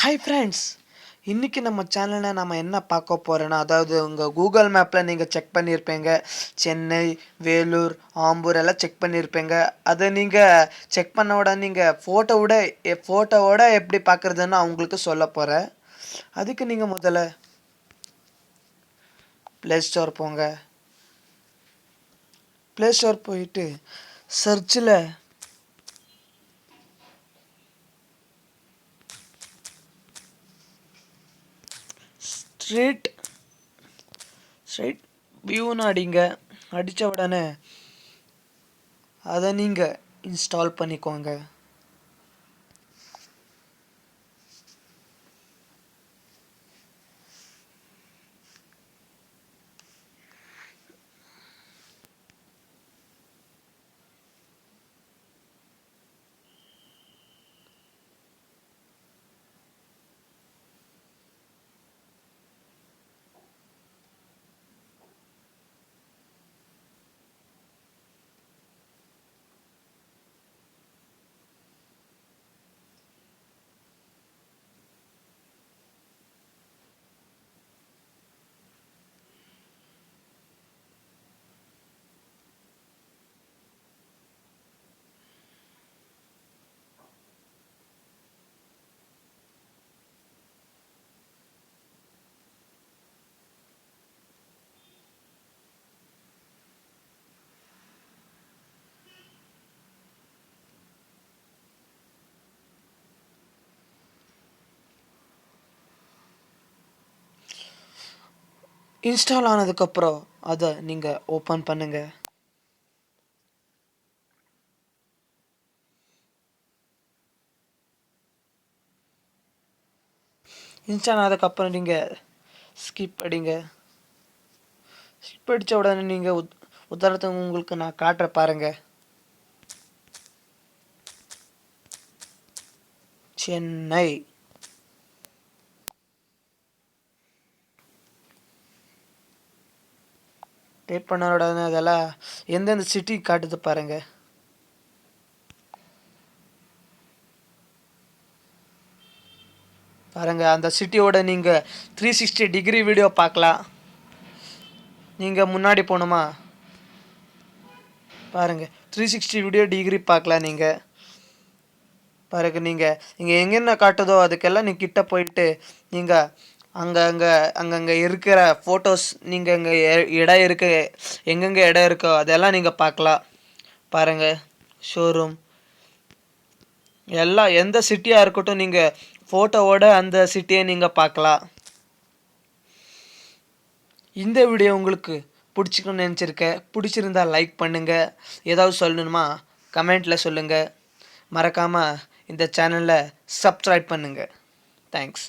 Hi friends, இன்றைக்கி நம்ம சேனலில் நம்ம என்ன பார்க்க போகிறோன்னா, அதாவது உங்கள் கூகுள் மேப்பில் நீங்கள் செக் பண்ணியிருப்பீங்க, சென்னை, வேலூர், ஆம்பூர் எல்லாம் செக் பண்ணியிருப்பீங்க. அதை நீங்கள் செக் பண்ண உடனே நீங்கள் ஃபோட்டோவோட எப்படி பார்க்குறதுன்னு அவங்களுக்கு சொல்ல போகிறேன். அதுக்கு நீங்கள் முதல்ல ப்ளே ஸ்டோர் போங்க. ப்ளே ஸ்டோர் போயிட்டு சர்ச்சில் ஸ்ட்ரீட் வியூன்னு அடிங்க. அடித்த உடனே அதை நீங்கள் இன்ஸ்டால் பண்ணிக்கோங்க. இன்ஸ்டால் ஆனதுக்கப்புறம் அதை நீங்கள் ஓப்பன் பண்ணுங்கள். இன்ஸ்டால் ஆனதுக்கப்புறம் நீங்கள் ஸ்கிப் அடிங்க. ஸ்கிப் அடித்த உடனே நீங்கள் உதாரணத்துக்கு உங்களுக்கு நான் காட்டுற பாருங்கள். சென்னை, டைப் பண்ண உடனே அதெல்லாம் எந்தெந்த சிட்டி காட்டுது பாருங்கள். அந்த சிட்டியோட நீங்கள் 360 டிகிரி வீடியோ பார்க்கலாம். நீங்கள் முன்னாடி போகணுமா? பாருங்கள், 360 வீடியோ டிகிரி பார்க்கலாம். நீங்கள் நீங்கள் இங்கே எங்கென்ன காட்டுதோ அதுக்கெல்லாம் நீங்கள் கிட்ட போயிட்டு நீங்கள் அங்கங்கே இருக்கிற ஃபோட்டோஸ், நீங்கள் இங்கே இடம் எங்கெங்கே இடம் இருக்கோ அதெல்லாம் நீங்கள் பார்க்கலாம். பாருங்கள், ஷோரூம் எல்லாம் எந்த சிட்டியாக இருக்கட்டும் நீங்கள் ஃபோட்டோவோட அந்த சிட்டியை நீங்கள் பார்க்கலாம். இந்த வீடியோ உங்களுக்கு பிடிச்சிக்கணும்னு நினச்சிருக்கேன். பிடிச்சிருந்தா லைக் பண்ணுங்கள். ஏதாவது சொல்லணுமா கமெண்ட்டில் சொல்லுங்கள். மறக்காமல் இந்த சேனலை சப்ஸ்கிரைப் பண்ணுங்கள். தேங்க்ஸ்.